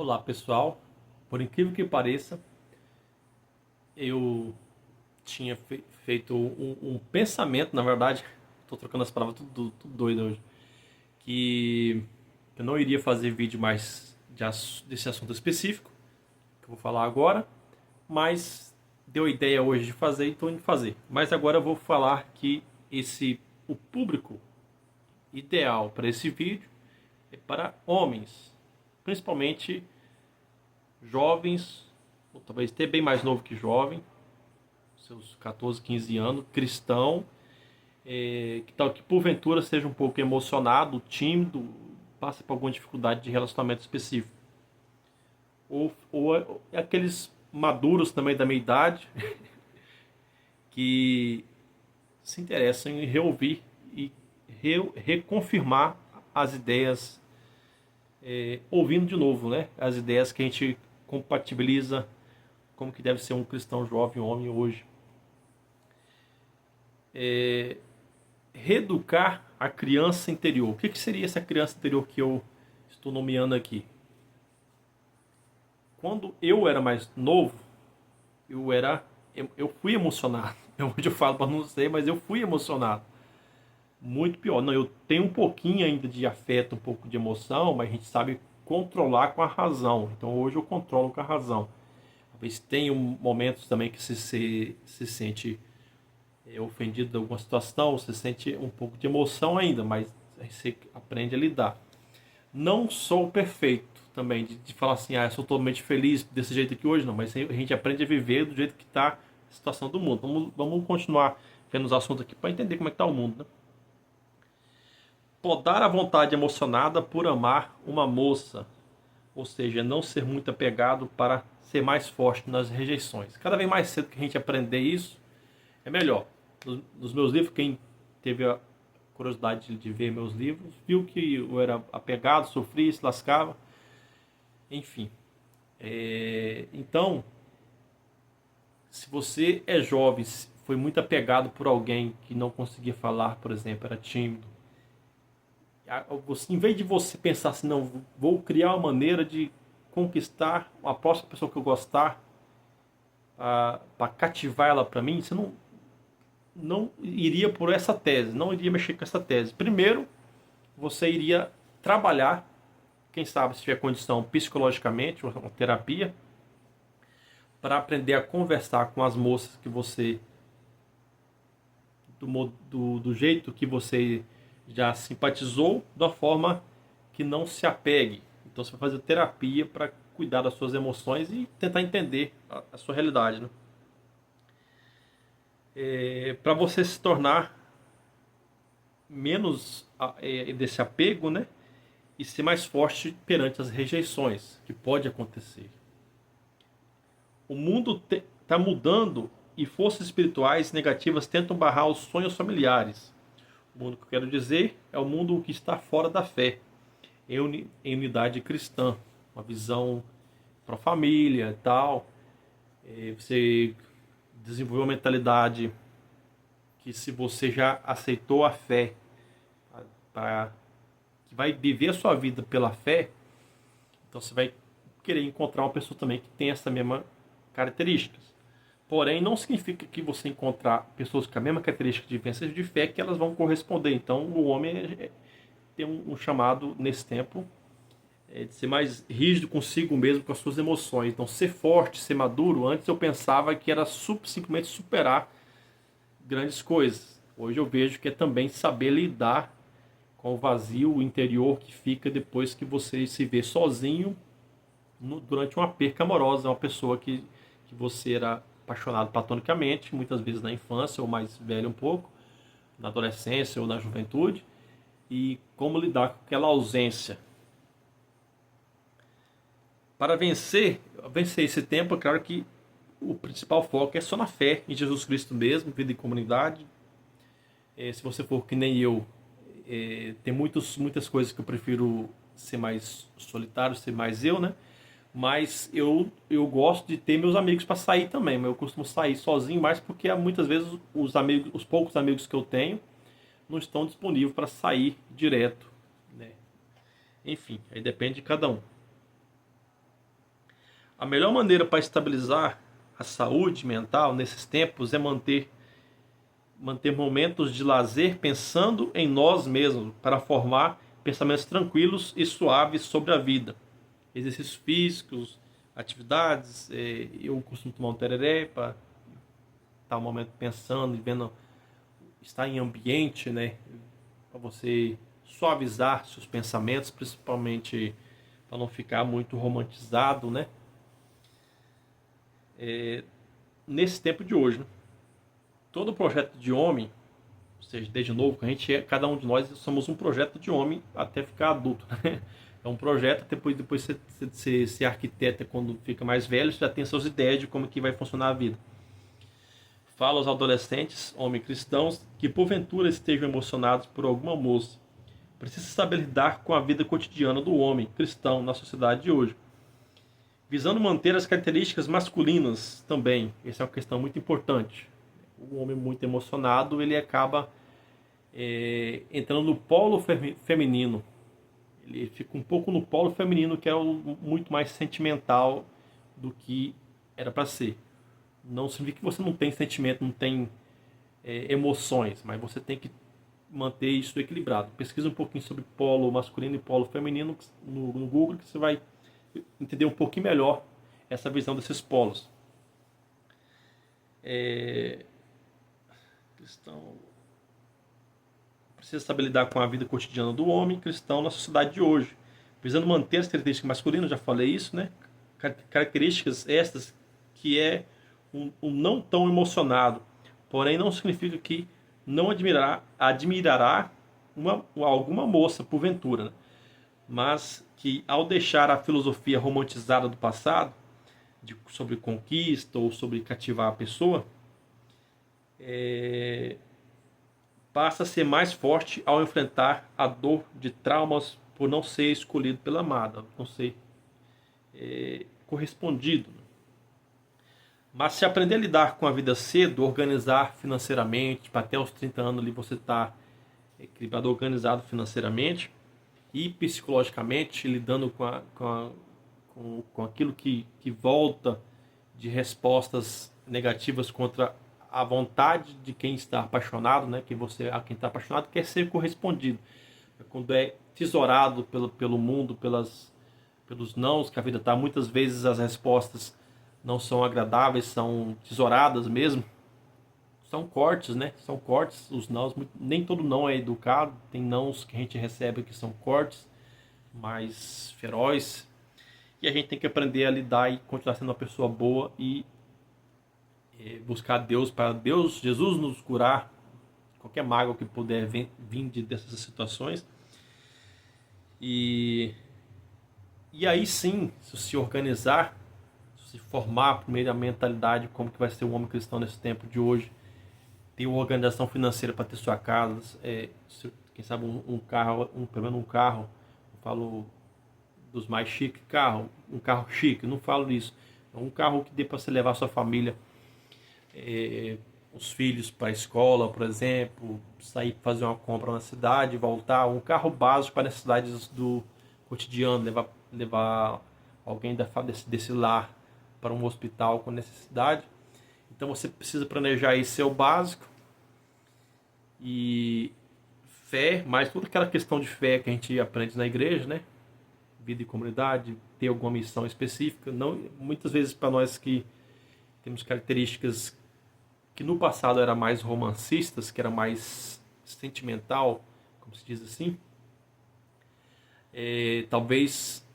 Olá pessoal, por incrível que pareça, eu tinha feito um pensamento, na verdade, estou trocando as palavras tudo doido hoje, que eu não iria fazer vídeo mais desse assunto específico, que eu vou falar agora, mas deu ideia hoje de fazer e estou indo fazer. Mas agora eu vou falar que o público ideal para esse vídeo é para homens, principalmente jovens, ou talvez até bem mais novo que jovem, seus 14, 15 anos, cristão, que tal que porventura seja um pouco emocionado, tímido, passa por alguma dificuldade de relacionamento específico. Ou aqueles maduros também da minha idade que se interessam em reouvir e reconfirmar as ideias, ouvindo de novo, né? As ideias que a gente compatibiliza como que deve ser um cristão jovem homem hoje. Reeducar a criança interior. O que seria essa criança interior que eu estou nomeando aqui? Quando eu era mais novo, eu fui emocionado. Hoje eu falo para não ser, mas eu fui emocionado. Muito pior. Não, eu tenho um pouquinho ainda de afeto, um pouco de emoção, mas a gente sabe controlar com a razão. Então hoje eu controlo com a razão. Talvez tenha momentos também que se sente ofendido de alguma situação, você sente um pouco de emoção ainda, mas você aprende a lidar. Não sou perfeito também, de falar assim, eu sou totalmente feliz desse jeito aqui hoje, não, mas a gente aprende a viver do jeito que está a situação do mundo. Vamos continuar vendo os assuntos aqui para entender como é que está o mundo, né? Podar a vontade emocionada por amar uma moça, ou seja, não ser muito apegado para ser mais forte nas rejeições. Cada vez mais cedo que a gente aprender isso, é melhor. Nos meus livros, quem teve a curiosidade de ver meus livros, viu que eu era apegado, sofria, se lascava, enfim. Então, se você é jovem, foi muito apegado por alguém que não conseguia falar, por exemplo, era tímido, em vez de você pensar assim, não, vou criar uma maneira de conquistar a próxima pessoa que eu gostar, para cativar ela para mim, você não iria por essa tese, não iria mexer com essa tese. Primeiro, você iria trabalhar, quem sabe se tiver condição psicologicamente, uma terapia, para aprender a conversar com as moças que você, do jeito que você já simpatizou, da forma que não se apegue. Então você vai fazer terapia para cuidar das suas emoções e tentar entender a sua realidade, né? Para você se tornar menos desse apego, né? E ser mais forte perante as rejeições que pode acontecer. O mundo está mudando e forças espirituais negativas tentam barrar os sonhos familiares. O mundo que eu quero dizer é o mundo que está fora da fé, em unidade cristã, uma visão para a família e tal. Você desenvolveu uma mentalidade que, se você já aceitou a fé, que vai viver a sua vida pela fé, então você vai querer encontrar uma pessoa também que tem essa mesma características. Porém, não significa que você encontrar pessoas com a mesma característica de vivência de fé que elas vão corresponder. Então, o homem tem um chamado nesse tempo de ser mais rígido consigo mesmo, com as suas emoções. Então, ser forte, ser maduro. Antes eu pensava que era simplesmente superar grandes coisas. Hoje eu vejo que é também saber lidar com o vazio interior que fica depois que você se vê sozinho durante uma perca amorosa. Uma pessoa que você era apaixonado platonicamente, muitas vezes na infância ou mais velho um pouco, na adolescência ou na juventude, e como lidar com aquela ausência. Para vencer esse tempo, é claro que o principal foco é só na fé em Jesus Cristo mesmo, vida em comunidade. Se você for que nem eu, tem muitas coisas que eu prefiro ser mais solitário, ser mais eu, né? Mas eu gosto de ter meus amigos para sair também. Mas eu costumo sair sozinho mais porque muitas vezes os poucos amigos que eu tenho não estão disponíveis para sair direto, né? Enfim, aí depende de cada um. A melhor maneira para estabilizar a saúde mental nesses tempos é manter momentos de lazer pensando em nós mesmos, para formar pensamentos tranquilos e suaves sobre a vida. Exercícios físicos, atividades, eu costumo tomar um tereré para estar um momento pensando e vendo, estar em ambiente, né, para você suavizar seus pensamentos, principalmente para não ficar muito romantizado, né, nesse tempo de hoje, né? Todo projeto de homem, ou seja, desde novo, cada um de nós somos um projeto de homem até ficar adulto, né? É um projeto, depois você se arquiteta quando fica mais velho, você já tem suas ideias de como que vai funcionar a vida. Fala aos adolescentes, homens cristãos, que porventura estejam emocionados por alguma moça. Precisa saber lidar com a vida cotidiana do homem cristão na sociedade de hoje, visando manter as características masculinas também. Essa é uma questão muito importante. O homem muito emocionado, ele acaba entrando no polo feminino. Ele fica um pouco no polo feminino, que é muito mais sentimental do que era para ser. Não significa que você não tem sentimento, não tem emoções, mas você tem que manter isso equilibrado. Pesquisa um pouquinho sobre polo masculino e polo feminino no Google, que você vai entender um pouquinho melhor essa visão desses polos. Cristão precisa saber lidar com a vida cotidiana do homem cristão na sociedade de hoje, visando manter as características masculinas, já falei isso, né? Características estas que é um não tão emocionado, porém não significa que não admirará alguma moça porventura, né? Mas que ao deixar a filosofia romantizada do passado, sobre conquista ou sobre cativar a pessoa, passa a ser mais forte ao enfrentar a dor de traumas por não ser escolhido pela amada, não ser correspondido. Mas se aprender a lidar com a vida cedo, organizar financeiramente, para até os 30 anos ali você estar equilibrado, organizado financeiramente e psicologicamente, lidando com aquilo que volta de respostas negativas contra a vontade de quem está apaixonado, né? Quem está apaixonado quer ser correspondido. Quando é tesourado pelo mundo, pelos nãos que a vida está, muitas vezes as respostas não são agradáveis, são tesouradas mesmo. São cortes, né? São cortes, os nãos, nem todo não é educado, tem nãos que a gente recebe que são cortes, mais feroz. E a gente tem que aprender a lidar e continuar sendo uma pessoa boa e buscar Deus, para Deus, Jesus nos curar qualquer mágoa que puder vir dessas situações. E aí sim, se organizar, se formar primeiro a mentalidade, como que vai ser o homem cristão nesse tempo de hoje, ter uma organização financeira para ter sua casa, quem sabe um carro, pelo menos um carro, eu falo dos mais chiques, um carro chique, não falo disso, é um carro que dê para você levar a sua família, os filhos para a escola, por exemplo, sair para fazer uma compra na cidade, voltar, um carro básico para necessidades do cotidiano, levar alguém desse lar para um hospital com necessidade. Então você precisa planejar isso, seu básico, e fé, mas toda aquela questão de fé que a gente aprende na igreja, né? Vida e comunidade, ter alguma missão específica. Não, muitas vezes para nós que temos características que no passado era mais romancistas, que era mais sentimental, como se diz assim, talvez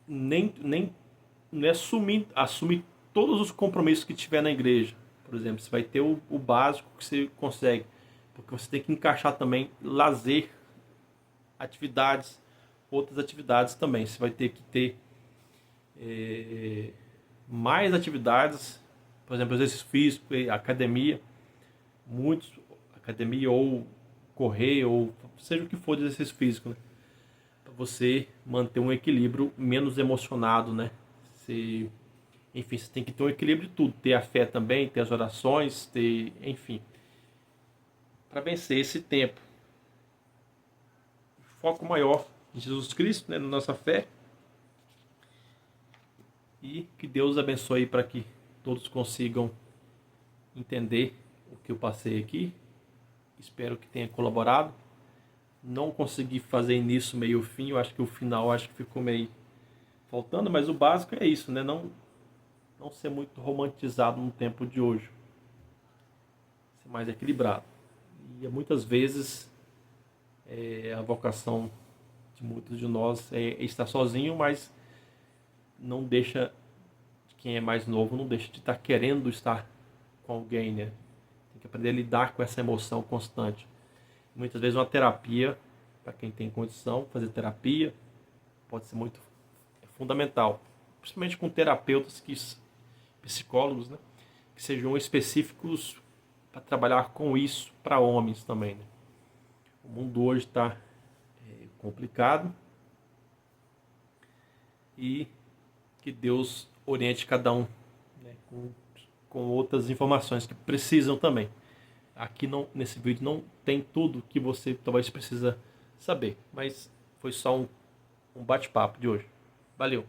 nem não é assumir todos os compromissos que tiver na igreja. Por exemplo, você vai ter o básico que você consegue, porque você tem que encaixar também lazer, outras atividades também. Você vai ter que ter mais atividades, por exemplo, exercício físico, academia, academia ou correr, ou seja o que for de exercício físico, né? Para você manter um equilíbrio menos emocionado, né? Enfim, você tem que ter um equilíbrio de tudo, ter a fé também, ter as orações, enfim, para vencer esse tempo. Foco maior em Jesus Cristo, né, na nossa fé. E que Deus abençoe para que todos consigam entender o que eu passei aqui. Espero que tenha colaborado. Não consegui fazer início, meio fim. Eu acho que o final ficou meio faltando, mas o básico é isso, né? Não ser muito romantizado no tempo de hoje. Ser mais equilibrado. E muitas vezes a vocação de muitos de nós é estar sozinho, mas não deixa, quem é mais novo, não deixa de estar querendo estar com alguém, né? Tem que aprender a lidar com essa emoção constante. Muitas vezes uma terapia, para quem tem condição, fazer terapia pode ser muito fundamental, principalmente com terapeutas, psicólogos, né, que sejam específicos para trabalhar com isso para homens também, né? O mundo hoje está complicado e que Deus oriente cada um, né, com outras informações que precisam também. Aqui nesse vídeo não tem tudo que você talvez precisa saber, mas foi só um bate-papo de hoje. Valeu!